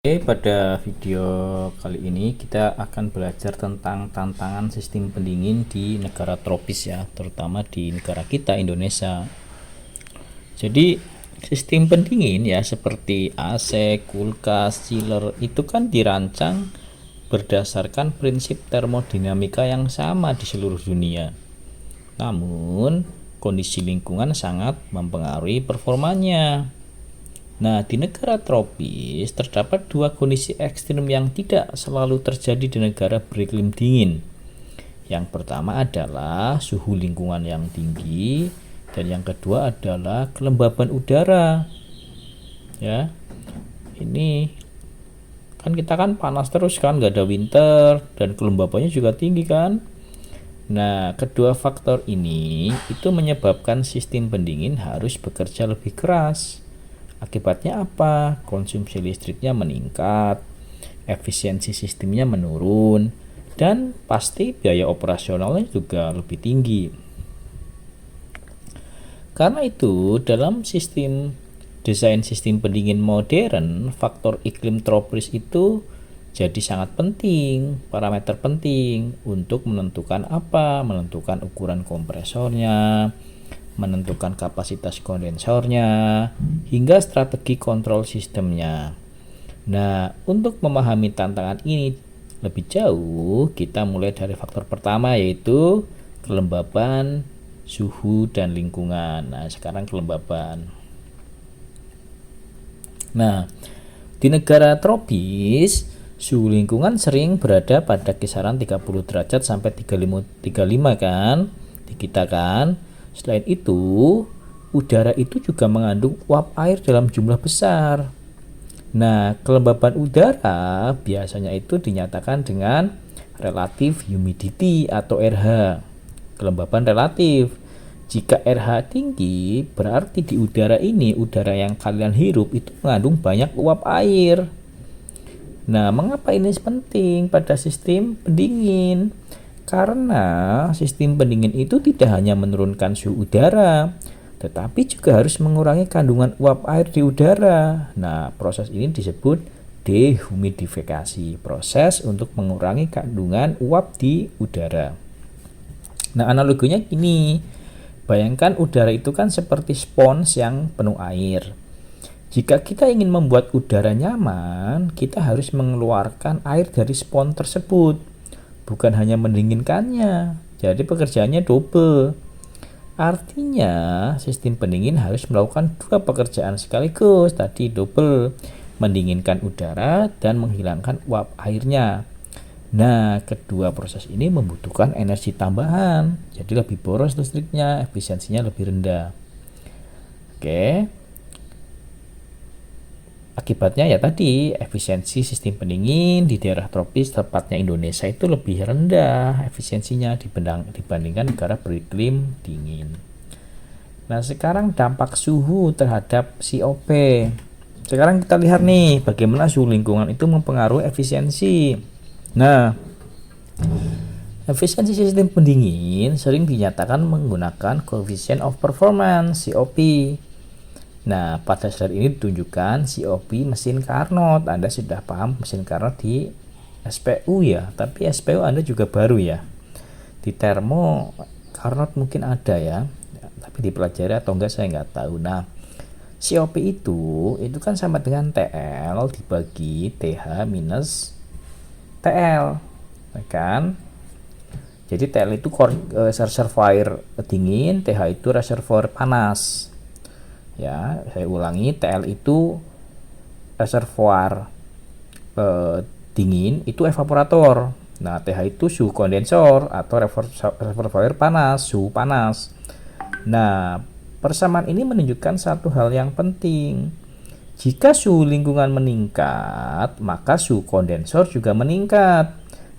Oke, pada video kali ini kita akan belajar tentang tantangan sistem pendingin di negara tropis ya, terutama di negara kita Indonesia. Jadi sistem pendingin ya seperti AC, kulkas, chiller itu kan dirancang berdasarkan prinsip termodinamika yang sama di seluruh dunia. Namun kondisi lingkungan sangat mempengaruhi performanya. Nah, di negara tropis terdapat dua kondisi ekstrim yang tidak selalu terjadi di negara beriklim dingin. Yang pertama adalah suhu lingkungan yang tinggi dan yang kedua adalah kelembaban udara. Ya. Ini kan kita kan panas terus kan, nggak ada winter dan kelembabannya juga tinggi kan. Nah, kedua faktor ini itu menyebabkan sistem pendingin harus bekerja lebih keras. Akibatnya apa? Konsumsi listriknya meningkat, efisiensi sistemnya menurun, dan pasti biaya operasionalnya juga lebih tinggi. Karena itu, dalam desain sistem pendingin modern, faktor iklim tropis itu jadi sangat penting, parameter penting untuk menentukan apa? Menentukan ukuran kompresornya, menentukan kapasitas kondensornya, hingga strategi kontrol sistemnya. Nah, untuk memahami tantangan ini lebih jauh, kita mulai dari faktor pertama yaitu kelembaban, suhu, dan lingkungan. Nah, sekarang kelembaban. Nah, di negara tropis, suhu lingkungan sering berada pada kisaran 30 derajat sampai 35 kan di kita kan. Selain itu, udara itu juga mengandung uap air dalam jumlah besar. Nah, kelembaban udara biasanya itu dinyatakan dengan relative humidity atau RH. Kelembaban relatif. Jika RH tinggi, berarti di udara ini, udara yang kalian hirup itu mengandung banyak uap air. Nah, mengapa ini penting pada sistem pendingin? Karena sistem pendingin itu tidak hanya menurunkan suhu udara, tetapi juga harus mengurangi kandungan uap air di udara. Nah, proses ini disebut dehumidifikasi, proses untuk mengurangi kandungan uap di udara. Nah, analoginya gini, bayangkan udara itu kan seperti spons yang penuh air. Jika kita ingin membuat udara nyaman, kita harus mengeluarkan air dari spons tersebut, bukan hanya mendinginkannya. Jadi pekerjaannya double. Artinya sistem pendingin harus melakukan dua pekerjaan sekaligus, tadi double, mendinginkan udara dan menghilangkan uap airnya. Nah, kedua proses ini membutuhkan energi tambahan, jadi lebih boros listriknya, efisiensinya lebih rendah. Oke. Akibatnya ya tadi, efisiensi sistem pendingin di daerah tropis tepatnya Indonesia itu lebih rendah efisiensinya dibandingkan negara beriklim dingin. Nah, sekarang dampak suhu terhadap COP. Sekarang kita lihat nih bagaimana suhu lingkungan itu mempengaruhi efisiensi. Nah, efisiensi sistem pendingin sering dinyatakan menggunakan coefficient of performance (COP). Nah, pada slide ini ditunjukkan COP mesin Carnot. Anda sudah paham mesin Carnot di SPU ya, tapi SPU Anda juga baru ya. Di Termo Carnot mungkin ada ya, tapi dipelajari atau enggak saya nggak tahu. Nah, COP itu kan sama dengan TL dibagi TH minus TL, kan? Jadi TL itu reservoir dingin, TH itu reservoir panas. Ya, saya ulangi, TL itu reservoir dingin, itu evaporator. Nah, TH itu suhu kondensor atau reservoir panas, suhu panas. Nah, persamaan ini menunjukkan satu hal yang penting. Jika suhu lingkungan meningkat, maka suhu kondensor juga meningkat.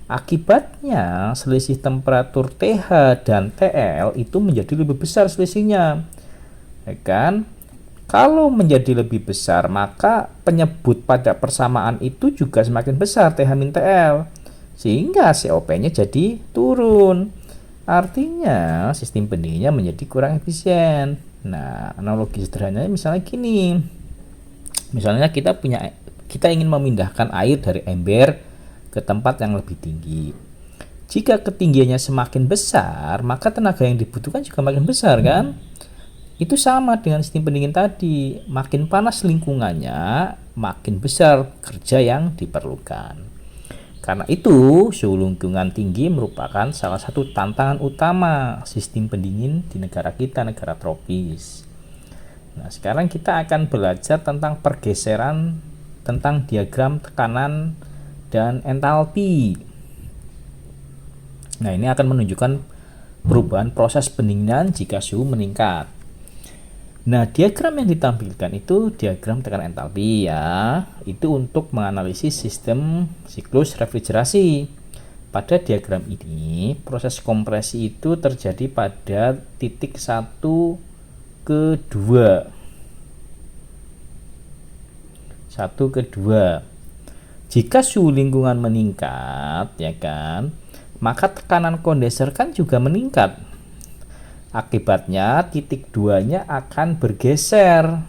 Akibatnya, selisih temperatur TH dan TL itu menjadi lebih besar selisihnya. Ya kan? Kalau menjadi lebih besar, maka penyebut pada persamaan itu juga semakin besar, TH-TL. Sehingga COP-nya jadi turun. Artinya, sistem pendinginnya menjadi kurang efisien. Nah, analogi sederhananya misalnya gini. Misalnya kita punya kita ingin memindahkan air dari ember ke tempat yang lebih tinggi. Jika ketinggiannya semakin besar, maka tenaga yang dibutuhkan juga makin besar kan? Itu sama dengan sistem pendingin tadi. Makin panas lingkungannya, makin besar kerja yang diperlukan. Karena itu, suhu lingkungan tinggi merupakan salah satu tantangan utama sistem pendingin di negara kita, negara tropis. Nah, sekarang kita akan belajar tentang pergeseran, tentang diagram tekanan dan entalpi. Nah, ini akan menunjukkan perubahan proses pendinginan jika suhu meningkat. Nah, diagram yang ditampilkan itu diagram tekanan entalpi ya. Itu untuk menganalisis sistem siklus refrigerasi. Pada diagram ini, proses kompresi itu terjadi pada titik 1 ke 2. 1 ke 2. Jika suhu lingkungan meningkat, ya kan, maka tekanan kondenser kan juga meningkat. Akibatnya titik 2-nya akan bergeser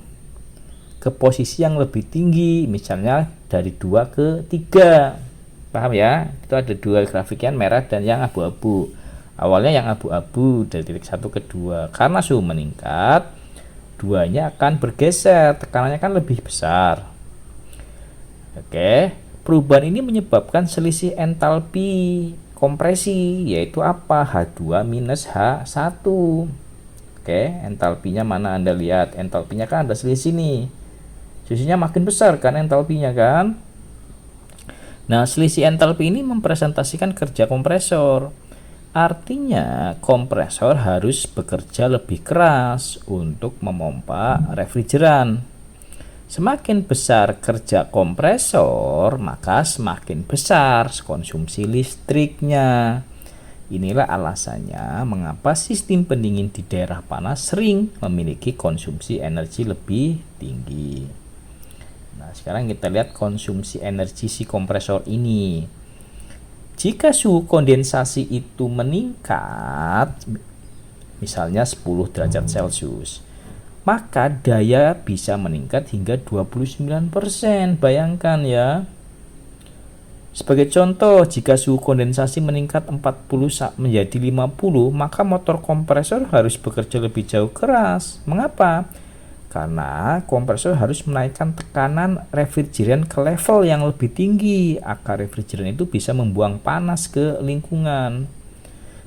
ke posisi yang lebih tinggi, misalnya dari 2 ke 3. Paham ya? Itu ada dua grafik, yang merah dan yang abu-abu. Awalnya yang abu-abu dari titik 1 ke 2. Karena suhu meningkat, 2-nya akan bergeser, tekanannya kan lebih besar. Oke, perubahan ini menyebabkan selisih entalpi kompresi, yaitu apa? H2 minus H1. Oke, entalpinya mana Anda lihat? Entalpinya kan ada selisih nih. Selisihnya makin besar kan entalpinya kan? Nah, selisih entalpi ini mempresentasikan kerja kompresor. Artinya, kompresor harus bekerja lebih keras untuk memompa refrigeran. Semakin besar kerja kompresor, maka semakin besar konsumsi listriknya. Inilah alasannya mengapa sistem pendingin di daerah panas sering memiliki konsumsi energi lebih tinggi. Nah, sekarang kita lihat konsumsi energi si kompresor ini. Jika suhu kondensasi itu meningkat, misalnya 10 derajat Celcius, maka daya bisa meningkat hingga 29%. Bayangkan ya. Sebagai contoh, jika suhu kondensasi meningkat 40 menjadi 50, maka motor kompresor harus bekerja lebih jauh keras. Mengapa? Karena kompresor harus menaikkan tekanan refrigeran ke level yang lebih tinggi agar refrigeran itu bisa membuang panas ke lingkungan.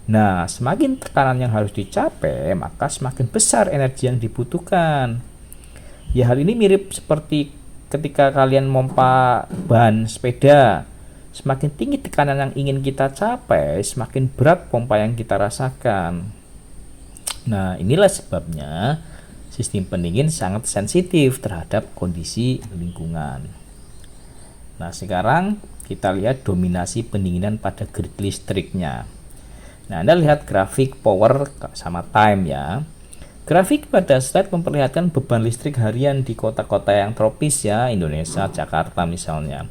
Nah, semakin tekanan yang harus dicapai, maka semakin besar energi yang dibutuhkan. Ya, hal ini mirip seperti ketika kalian mompa ban sepeda. Semakin tinggi tekanan yang ingin kita capai, semakin berat pompa yang kita rasakan. Nah, inilah sebabnya sistem pendingin sangat sensitif terhadap kondisi lingkungan. Nah, sekarang kita lihat dominasi pendinginan pada grid listriknya. Nah, Anda lihat grafik power sama time ya. Grafik pada slide memperlihatkan beban listrik harian di kota-kota yang tropis ya, Indonesia, Jakarta misalnya.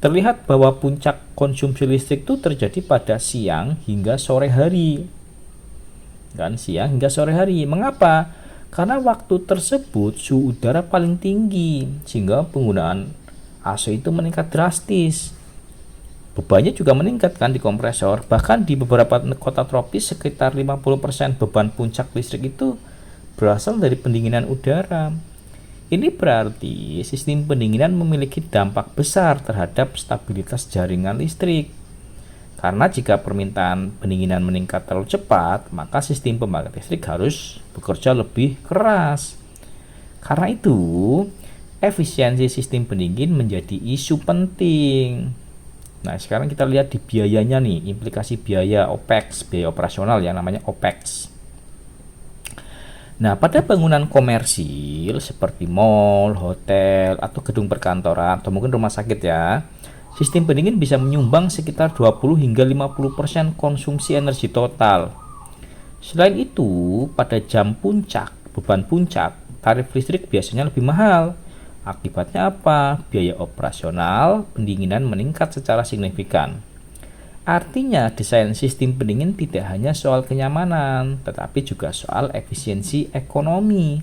Terlihat bahwa puncak konsumsi listrik itu terjadi pada siang hingga sore hari. Kan, siang hingga sore hari. Mengapa? Karena waktu tersebut suhu udara paling tinggi, sehingga penggunaan AC itu meningkat drastis. Bebannya juga meningkat kan di kompresor. Bahkan di beberapa kota tropis sekitar 50% beban puncak listrik itu berasal dari pendinginan udara. Ini berarti sistem pendinginan memiliki dampak besar terhadap stabilitas jaringan listrik. Karena jika permintaan pendinginan meningkat terlalu cepat, maka sistem pembangkit listrik harus bekerja lebih keras. Karena itu, efisiensi sistem pendingin menjadi isu penting. Nah, sekarang kita lihat di biayanya nih, implikasi biaya OPEX, biaya operasional yang namanya OPEX. Nah, pada bangunan komersil seperti mall, hotel, atau gedung perkantoran, atau mungkin rumah sakit ya, sistem pendingin bisa menyumbang sekitar 20 hingga 50% konsumsi energi total. Selain itu, pada jam puncak, beban puncak, tarif listrik biasanya lebih mahal. Akibatnya apa? Biaya operasional pendinginan meningkat secara signifikan. Artinya, desain sistem pendingin tidak hanya soal kenyamanan, tetapi juga soal efisiensi ekonomi.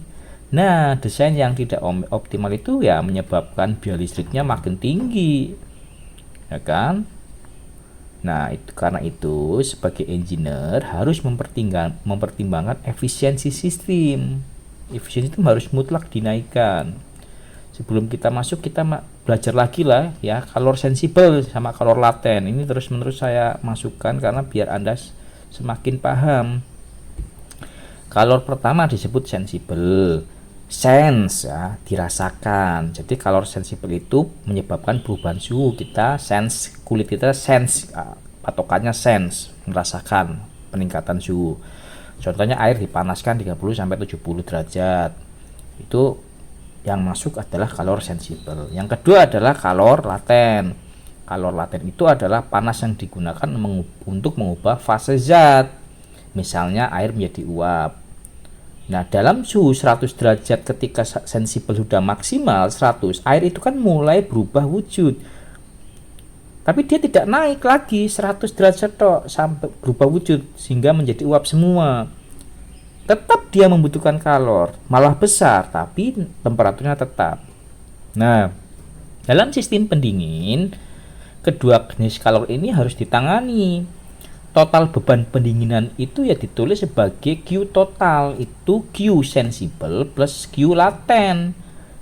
Nah, desain yang tidak optimal itu ya menyebabkan biaya listriknya makin tinggi, ya kan? Nah, karena itu sebagai engineer harus mempertimbangkan efisiensi sistem. Efisiensi itu harus mutlak dinaikkan. Sebelum kita masuk, kita belajar lagi lah ya, calor sensibel sama calor laten. Ini terus-menerus saya masukkan karena biar Anda semakin paham. Calor pertama disebut sensibel, sense ya, dirasakan. Jadi calor sensibel itu menyebabkan perubahan suhu, kita sense, kulit kita sense, patokannya sense, merasakan peningkatan suhu. Contohnya air dipanaskan 30 sampai 70 derajat. Itu yang masuk adalah calor sensibel. Yang kedua adalah calor laten. Calor laten itu adalah panas yang digunakan untuk mengubah fase zat. Misalnya air menjadi uap. Nah, dalam suhu 100 derajat ketika sensibel sudah maksimal 100, air itu kan mulai berubah wujud. Tapi dia tidak naik lagi 100 derajat tok sampai berubah wujud sehingga menjadi uap semua. Tetap dia membutuhkan kalor, malah besar, tapi temperaturnya tetap. Nah, dalam sistem pendingin, kedua jenis kalor ini harus ditangani. Total beban pendinginan itu ya ditulis sebagai Q total, itu Q sensibel plus Q laten.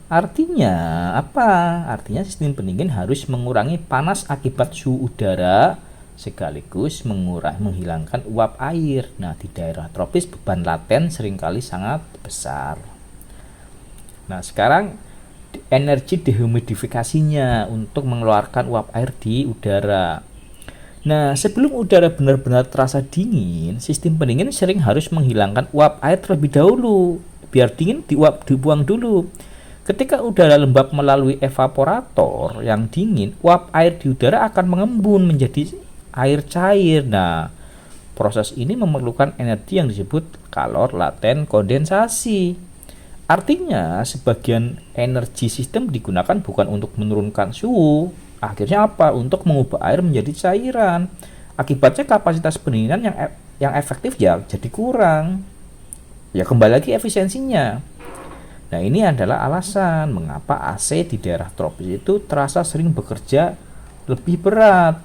Artinya apa? Artinya sistem pendingin harus mengurangi panas akibat suhu udara sekaligus menghilangkan uap air. Nah, di daerah tropis beban laten seringkali sangat besar. Nah, sekarang energi dehumidifikasinya untuk mengeluarkan uap air di udara. Nah, sebelum udara benar-benar terasa dingin, sistem pendingin sering harus menghilangkan uap air terlebih dahulu. Biar dingin dibuang dulu. Ketika udara lembab melalui evaporator yang dingin, uap air di udara akan mengembun menjadi air cair. Nah, proses ini memerlukan energi yang disebut calor laten kondensasi. Artinya, sebagian energi sistem digunakan bukan untuk menurunkan suhu. Akhirnya apa? Untuk mengubah air menjadi cairan. Akibatnya kapasitas pendinginan yang efektif ya jadi kurang. Ya kembali lagi efisiensinya. Nah, ini adalah alasan mengapa AC di daerah tropis itu terasa sering bekerja lebih berat.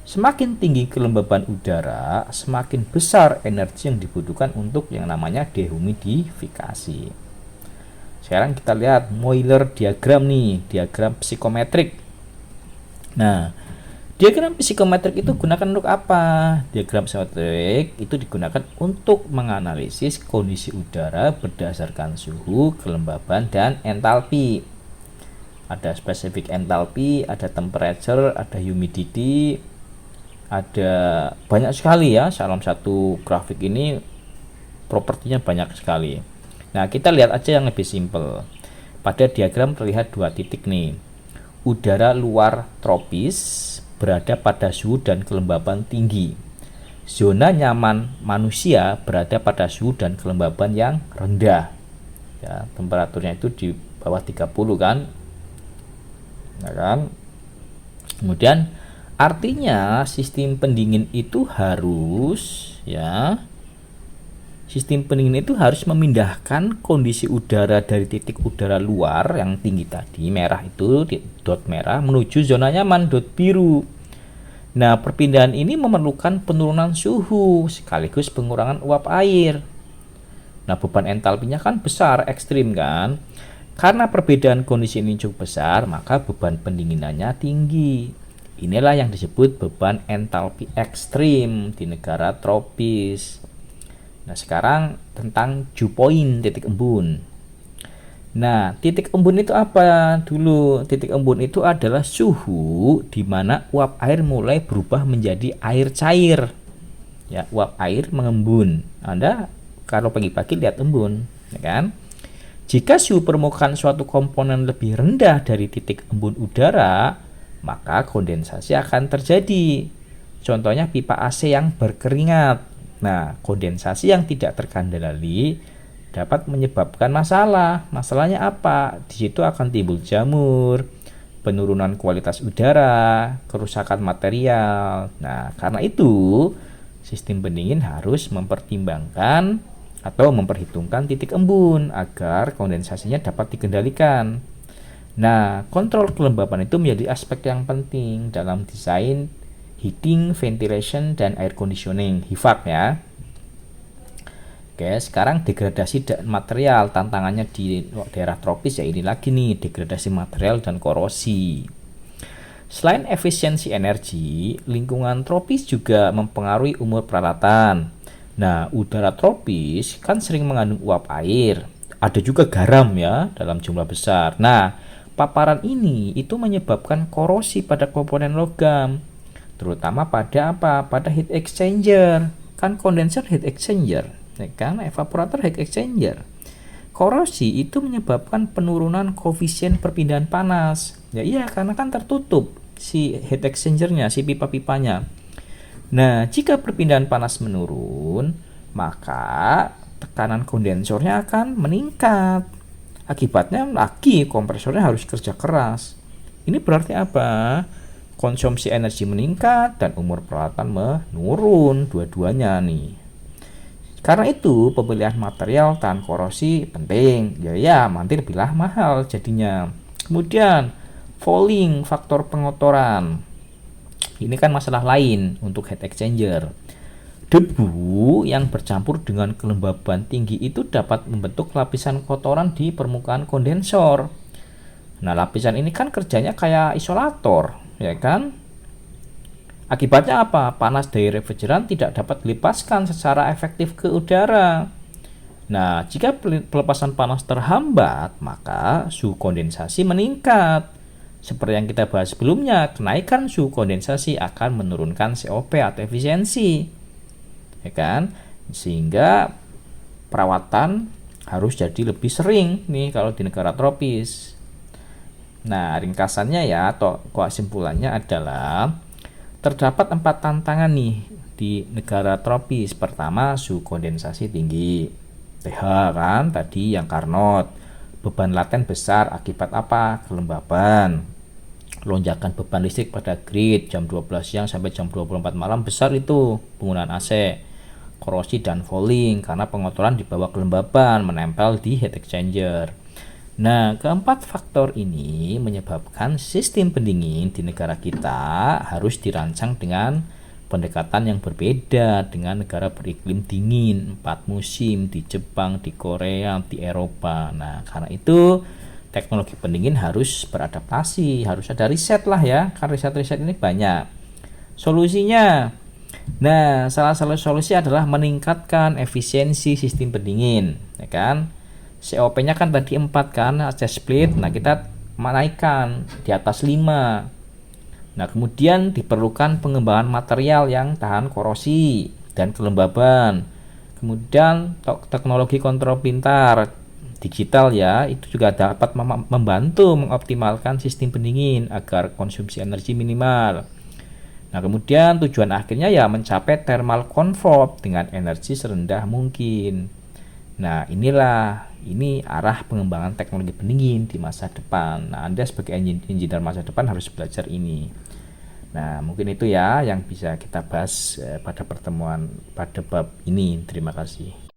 Semakin tinggi kelembaban udara, semakin besar energi yang dibutuhkan untuk yang namanya dehumidifikasi. Sekarang kita lihat Moeller diagram nih, diagram psikometrik. Nah, diagram psikometrik itu gunakan untuk apa? Diagram psikometrik itu digunakan untuk menganalisis kondisi udara berdasarkan suhu, kelembaban, dan entalpi. Ada specific entalpi, ada temperature, ada humidity, ada banyak sekali ya. Dalam satu grafik ini propertinya banyak sekali. Nah, kita lihat aja yang lebih simpel. Pada diagram terlihat dua titik nih. Udara luar tropis berada pada suhu dan kelembaban tinggi. Zona nyaman manusia berada pada suhu dan kelembaban yang rendah. Ya, temperaturnya itu di bawah 30 kan. Ya kan? Kemudian artinya sistem pendingin itu harus memindahkan kondisi udara dari titik udara luar yang tinggi tadi, merah itu, dot merah, menuju zona nyaman, dot biru. Nah, perpindahan ini memerlukan penurunan suhu sekaligus pengurangan uap air. Nah, beban entalpinya kan besar, ekstrim kan. Karena perbedaan kondisi ini cukup besar, maka beban pendinginannya tinggi. Inilah yang disebut beban entalpi ekstrim di negara tropis. Nah, sekarang tentang dew point, titik embun. Nah, titik embun itu apa dulu? Titik embun itu adalah suhu di mana uap air mulai berubah menjadi air cair. Ya, uap air mengembun. Anda kalau pagi-pagi lihat embun, ya kan? Jika suhu permukaan suatu komponen lebih rendah dari titik embun udara, maka kondensasi akan terjadi. Contohnya pipa AC yang berkeringat. Nah, kondensasi yang tidak terkendali dapat menyebabkan masalah. Masalahnya apa? Di situ akan timbul jamur, penurunan kualitas udara, kerusakan material. Nah, karena itu sistem pendingin harus mempertimbangkan atau memperhitungkan titik embun agar kondensasinya dapat dikendalikan. Nah, kontrol kelembapan itu menjadi aspek yang penting dalam desain heating, ventilation, dan air conditioning (HVAC) ya. Oke, sekarang degradasi material. Tantangannya di daerah tropis ya ini lagi nih, degradasi material dan korosi. Selain efisiensi energi, lingkungan tropis juga mempengaruhi umur peralatan. Nah, udara tropis kan sering mengandung uap air. Ada juga garam ya dalam jumlah besar. Nah, paparan ini itu menyebabkan korosi pada komponen logam. Terutama pada apa? Pada heat exchanger. Kan kondenser heat exchanger, ya kan? Evaporator heat exchanger. Korosi itu menyebabkan penurunan koefisien perpindahan panas. Ya iya, karena kan tertutup si heat exchanger-nya, si pipa-pipanya. Nah, jika perpindahan panas menurun, maka tekanan kondensornya akan meningkat. Akibatnya lagi kompresornya harus kerja keras. Ini berarti apa? Konsumsi energi meningkat dan umur peralatan menurun, dua-duanya nih. Karena itu pemilihan material tahan korosi penting. Ya, nanti lebih mahal jadinya. Kemudian fouling, faktor pengotoran. Ini kan masalah lain untuk heat exchanger. Debu yang bercampur dengan kelembaban tinggi itu dapat membentuk lapisan kotoran di permukaan kondensor. Nah, lapisan ini kan kerjanya kayak isolator, ya kan? Akibatnya apa? Panas dari refrigeran tidak dapat dilepaskan secara efektif ke udara. Nah, jika pelepasan panas terhambat, maka suhu kondensasi meningkat. Seperti yang kita bahas sebelumnya, kenaikan suhu kondensasi akan menurunkan COP atau efisiensi. Ya kan? Sehingga perawatan harus jadi lebih sering nih kalau di negara tropis. Nah, ringkasannya ya atau kesimpulannya adalah terdapat 4 tantangan nih di negara tropis. Pertama, suhu kondensasi tinggi. pH kan tadi yang Carnot. Beban laten besar akibat apa? Kelembaban. Lonjakan beban listrik pada grid jam 12 siang sampai jam 24 malam besar itu penggunaan AC. Korosi dan fouling karena pengotoran di bawah kelembaban menempel di heat exchanger. Nah, keempat faktor ini menyebabkan sistem pendingin di negara kita harus dirancang dengan pendekatan yang berbeda dengan negara beriklim dingin, 4 musim di Jepang, di Korea, di Eropa. Nah, karena itu teknologi pendingin harus beradaptasi, harus ada riset lah ya, kan riset-riset ini banyak. Solusinya, nah salah satu solusi adalah meningkatkan efisiensi sistem pendingin, ya kan? COP-nya kan tadi 4 kan, AC split, nah kita menaikkan di atas 5. Nah, kemudian diperlukan pengembangan material yang tahan korosi dan kelembaban. Kemudian teknologi kontrol pintar digital ya, itu juga dapat membantu mengoptimalkan sistem pendingin agar konsumsi energi minimal. Nah, kemudian tujuan akhirnya ya mencapai thermal comfort dengan energi serendah mungkin. Nah, ini arah pengembangan teknologi pendingin di masa depan. Nah, Anda sebagai engineer masa depan harus belajar ini. Nah, mungkin itu ya yang bisa kita bahas pada pertemuan pada bab ini. Terima kasih.